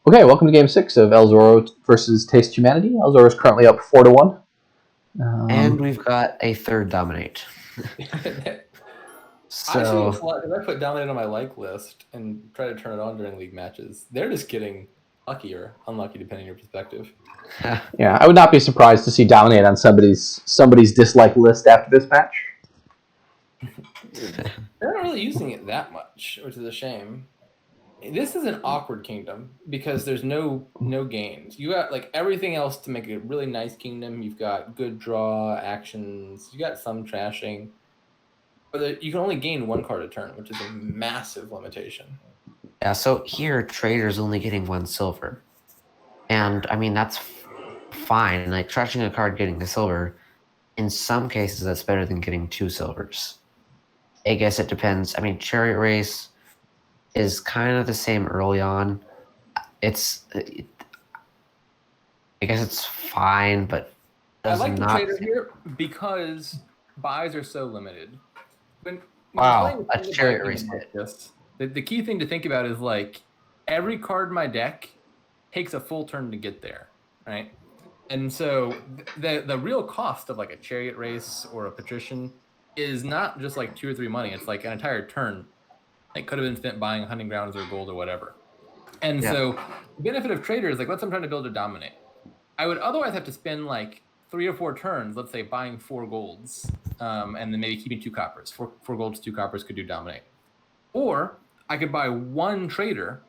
Okay, welcome to Game 6 of ElZorro versus TasteHumanity. ElZorro is currently up 4-1. And we've got a third Dominate. Honestly, it's a lot, if I put Dominate on my like list and try to turn it on during league matches, they're just getting lucky or unlucky depending on your perspective. Yeah, I would not be surprised to see Dominate on somebody's dislike list after this match. They're not really using it that much, which is a shame. This is an awkward kingdom because there's no gains. You got like everything else to make a really nice kingdom. You've got good draw actions. You got some trashing, but you can only gain one card a turn, which is a massive limitation. Yeah, so here Trader's only getting 1 silver, and I mean that's fine. Like trashing a card getting a silver, in some cases that's better than getting 2 silvers. I guess it depends. I mean, Chariot Race is kind of the same early on. I guess it's fine, but I like the Trader here because buys are so limited. Wow, a Chariot Race like this, the key thing to think about is like every card in my deck takes a full turn to get there, right? And so the real cost of like a Chariot Race or a Patrician is not just like 2 or 3 money. It's like an entire turn. It could have been spent buying hunting grounds or gold or whatever. And so the benefit of Trader is like, let's say I'm trying to build a Dominate. I would otherwise have to spend like 3 or 4 turns, let's say buying 4 golds, and then maybe keeping 2 coppers. 4 golds, 2 coppers could do Dominate. Or I could buy 1 Trader,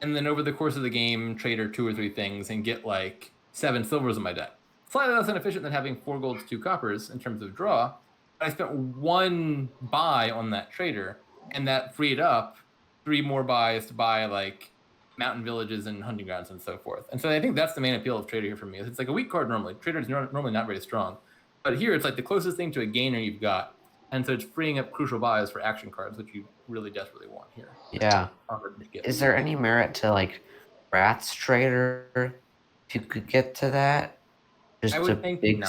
and then over the course of the game, Trader 2 or 3 things and get like 7 silvers in my deck. Slightly less inefficient than having 4 golds, 2 coppers in terms of draw. But I spent 1 buy on that Trader, and that freed up 3 more buys to buy like mountain villages and hunting grounds and so forth. And so I think that's the main appeal of Trader here for me. It's like a weak card normally. Trader is normally not very strong. But here it's like the closest thing to a gainer you've got. And so it's freeing up crucial buys for action cards, which you really desperately want here. Yeah. Is there any merit to like Rat's Trader if you could get to that? Just I would think big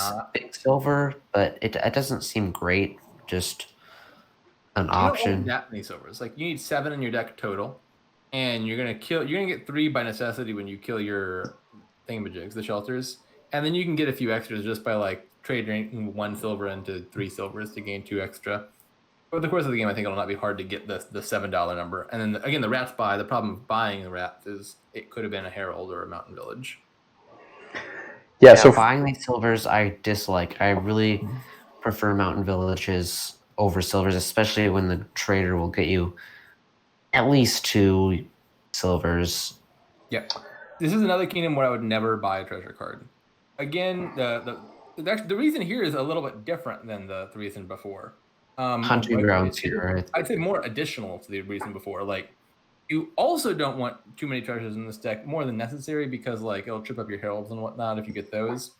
silver, but it doesn't seem great. Just an option. You don't need that many silvers. Like you need 7 in your deck total, and you're gonna get 3 by necessity when you kill your thingamajigs, the shelters, and then you can get a few extras just by like trading 1 silver into 3 silvers to gain 2 extra. Over the course of the game, I think it'll not be hard to get the $7 number. And then again, the rats buy. The problem of buying the rats is it could have been a herald or a mountain village. Yeah, so buying these silvers I dislike. I really prefer mountain villages over silvers, especially when the trader will get you at least 2 silvers. Yep. This is another kingdom where I would never buy a treasure card. Again, the reason here is a little bit different than the reason before. Hunting grounds here, right? I'd say more additional to the reason before. Like, you also don't want too many treasures in this deck, more than necessary, because like it'll trip up your heralds and whatnot if you get those.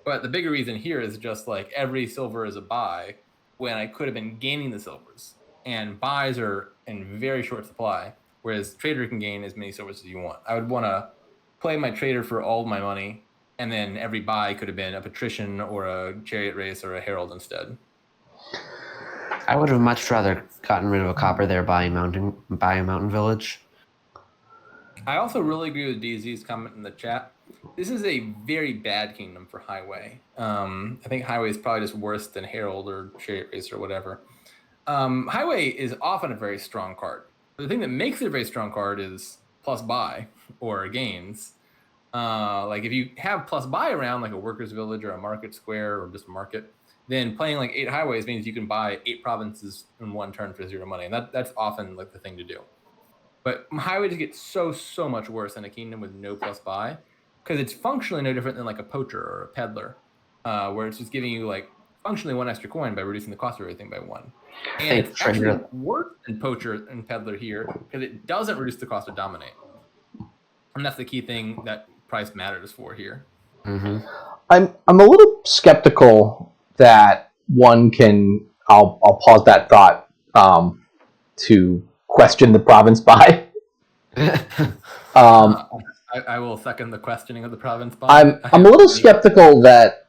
But the bigger reason here is just like every silver is a buy when I could have been gaining the silvers. And buys are in very short supply, whereas trader can gain as many silvers as you want. I would want to play my trader for all my money, and then every buy could have been a patrician or a chariot race or a herald instead. I would have much rather gotten rid of a copper there, buy a mountain village. I also really agree with DZ's comment in the chat. This is a very bad kingdom for Highway. I think Highway is probably just worse than Herald or Chariot Race or whatever. Highway is often a very strong card. But the thing that makes it a very strong card is plus buy or gains. Like if you have plus buy around, like a workers' village or a market square or just a market, then playing like 8 highways means you can buy 8 provinces in 1 turn for 0 money, and that's often like the thing to do. But highways get so much worse in a kingdom with no plus buy, because it's functionally no different than like a poacher or a peddler, where it's just giving you like functionally 1 extra coin by reducing the cost of everything by 1. And it's actually worse than poacher and peddler here because it doesn't reduce the cost of dominate, and that's the key thing that price matters for here. Mm-hmm. I'm a little skeptical that one can. I'll pause that thought to question the province buy. I will second the questioning of the province buy. I'm a little skeptical that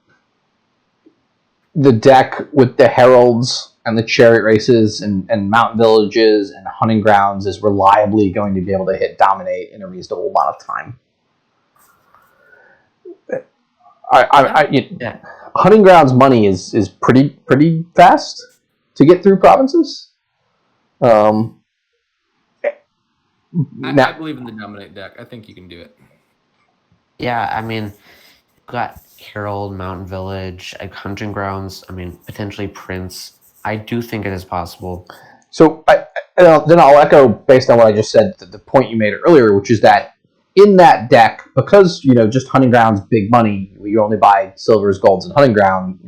the deck with the heralds and the chariot races and mountain villages and hunting grounds is reliably going to be able to hit dominate in a reasonable amount of time. Yeah. Hunting grounds money is pretty fast to get through provinces. I Now, believe in the dominate deck. I think you can do it. Yeah, I mean, got Herald, Mountain Village, like hunting grounds. I mean, potentially Prince. I do think it is possible. so then I'll echo based on what I just said the point you made earlier, which is that in that deck, because just hunting grounds, big money, you only buy silvers, golds, and hunting ground.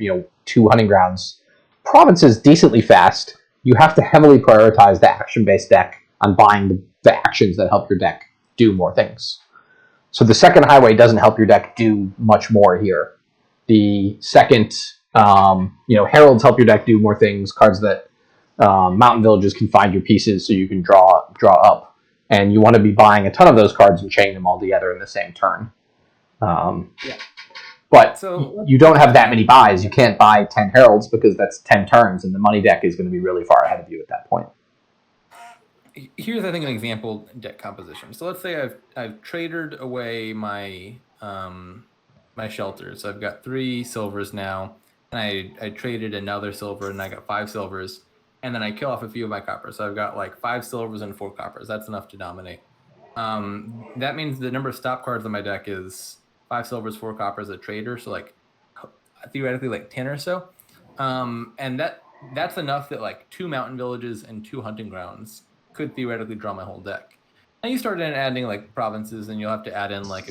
2 hunting grounds, provinces decently fast. You have to heavily prioritize the action-based deck on buying the actions that help your deck do more things. So the second highway doesn't help your deck do much more here. The second, heralds help your deck do more things. Cards that mountain villages can find your pieces, so you can draw up. And you want to be buying a ton of those cards and chaining them all together in the same turn. But you don't have that many buys. You can't buy 10 heralds because that's 10 turns, and the money deck is going to be really far ahead of you at that point. Here's, I think, an example deck composition. So let's say I've traded away my my shelters. So I've got 3 silvers now, and I traded another silver, and I got 5 silvers, and then I kill off a few of my coppers. So I've got like 5 silvers and 4 coppers. That's enough to dominate. That means the number of stop cards on my deck is 5 silvers, 4 coppers, a trader. So like theoretically like 10 or so, and that's enough that like 2 mountain villages and 2 hunting grounds could theoretically draw my whole deck. And you start adding like provinces, and you'll have to add in like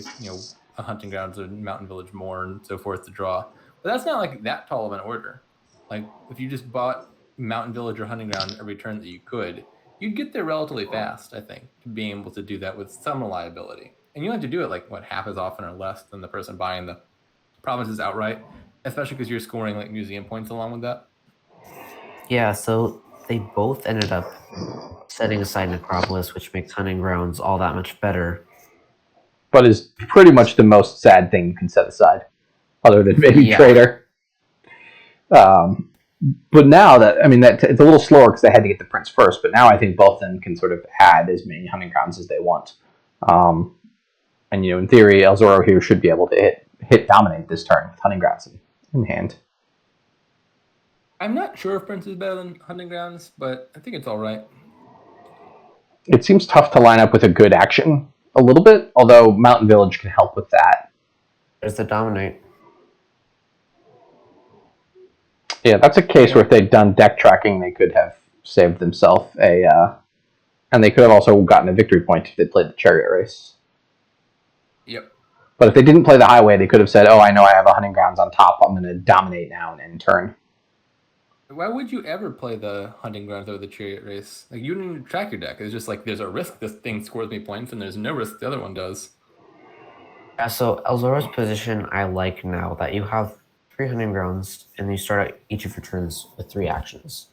a hunting grounds or mountain village more and so forth to draw. But that's not like that tall of an order. Like if you just bought mountain village or hunting ground every turn that you could, you'd get there relatively fast, I think, to being able to do that with some reliability. And you have to do it like half as often or less than the person buying the provinces outright, especially because you're scoring like museum points along with that. Yeah, so they both ended up setting aside Necropolis, which makes hunting grounds all that much better. But is pretty much the most sad thing you can set aside, other than maybe Trader. But now it's a little slower because they had to get the Prince first. But now I think both of them can sort of add as many hunting grounds as they want. And in theory, ElZorro here should be able to hit dominate this turn with hunting grounds in hand. I'm not sure if Prince is better than hunting grounds, but I think it's all right. It seems tough to line up with a good action a little bit, although Mountain Village can help with that. There's the dominate. Yeah, that's a case where if they'd done deck tracking, they could have saved themselves and they could have also gotten a victory point if they played the chariot race. Yep. But if they didn't play the highway, they could have said, "Oh, I know I have a hunting grounds on top. I'm going to dominate now and end turn." Why would you ever play the hunting grounds or the chariot race? Like you don't even track your deck. It's just like there's a risk this thing scores me points, and there's no risk the other one does. Yeah, so ElZorro's position I like now that you have 3 hunting grounds and you start out each of your turns with 3 actions.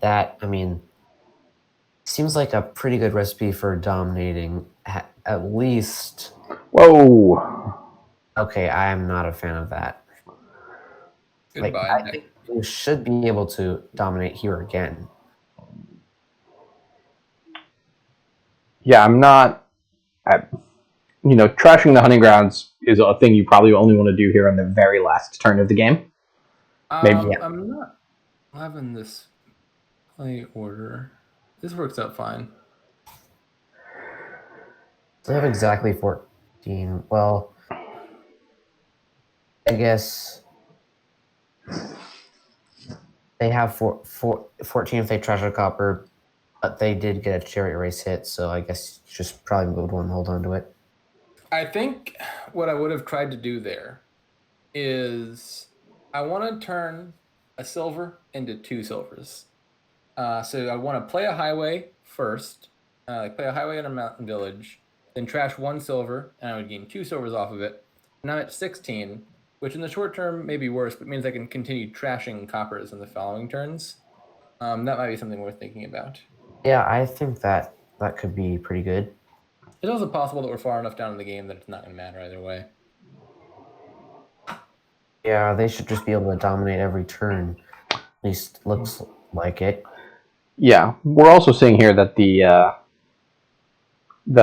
That, I mean, seems like a pretty good recipe for dominating at least. Whoa. Okay, I am not a fan of that. Goodbye. I think you should be able to dominate here again. Yeah, I'm not. Trashing the hunting grounds is a thing you probably only want to do here on the very last turn of the game. Maybe. I'm not having this play order. This works out fine. So they have exactly 14. Well, I guess they have 14 if they trash a copper, but they did get a chariot race hit, so I guess you just probably would want to hold on to it. I think what I would have tried to do there is I want to turn a silver into 2 silvers. So I want to play a highway first, play a highway in a mountain village, then trash 1 silver, and I would gain 2 silvers off of it. And I'm at 16, which in the short term may be worse, but means I can continue trashing coppers in the following turns. That might be something worth thinking about. Yeah, I think that could be pretty good. It's also possible that we're far enough down in the game that it's not going to matter either way. Yeah, they should just be able to dominate every turn. At least looks like it. Yeah, we're also seeing here that the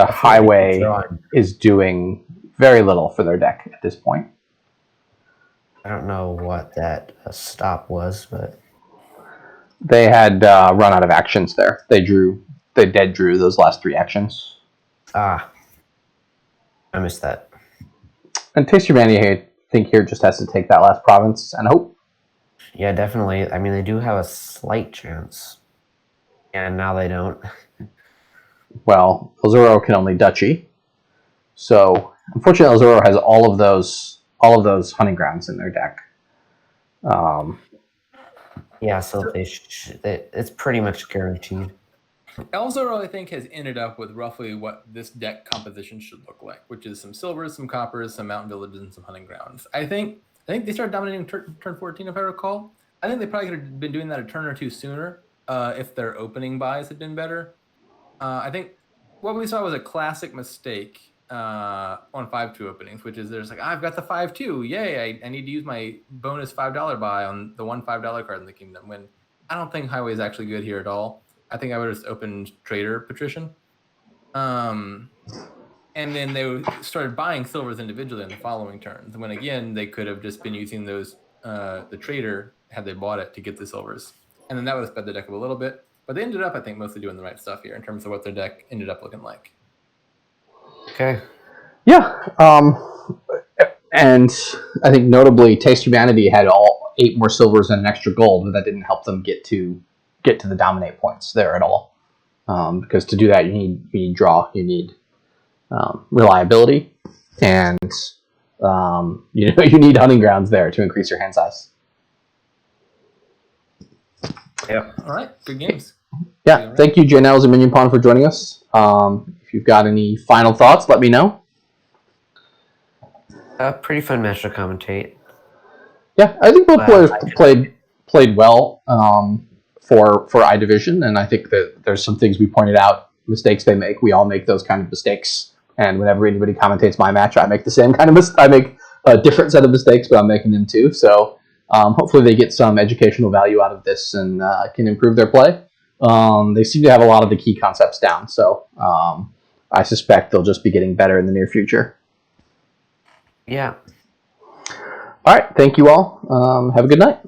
highway is doing very little for their deck at this point. I don't know what that stop was, but They had run out of actions there. They dead drew those last 3 actions. I missed that. And TasteHumanity, I think, here just has to take that last province and hope. Yeah, definitely. I mean, they do have a slight chance, and now they don't. Well, ElZorro can only duchy, so unfortunately, ElZorro has all of those hunting grounds in their deck. Yeah, so it's pretty much guaranteed. ElZorro, I think, has ended up with roughly what this deck composition should look like, which is some silvers, some coppers, some mountain villages, and some hunting grounds. I think they started dominating turn 14, if I recall. I think they probably could have been doing that a turn or two sooner if their opening buys had been better. I think what we saw was a classic mistake on 5-2 openings, which is there's like, I've got the 5-2. Yay, I need to use my bonus $5 buy on the one $5 card in the kingdom. When I don't think highway is actually good here at all. I think I would have just opened Trader Patrician. And then they started buying silvers individually in the following turns. When again, they could have just been using those, the Trader, had they bought it, to get the silvers. And then that would have sped the deck up a little bit. But they ended up, I think, mostly doing the right stuff here in terms of what their deck ended up looking like. Okay. Yeah. And I think notably, TasteHumanity had all 8 more silvers and an extra gold, but that didn't help them get to the dominate points there at all. Because to do that, you need draw, you need reliability, and you need hunting grounds there to increase your hand size. Yep. All right. Good games. Yeah. Thank you, Janelles and Minion Pawn, for joining us. If you've got any final thoughts, let me know. Pretty fun match to commentate. Yeah, I think both players played well for I Division, and I think that there's some things we pointed out, mistakes they make. We all make those kind of mistakes, and whenever anybody commentates my match, I make the same kind of I make a different set of mistakes, but I'm making them too. So hopefully they get some educational value out of this and can improve their play. They seem to have a lot of the key concepts down, so I suspect they'll just be getting better in the near future. Yeah. All right, thank you all. Have a good night.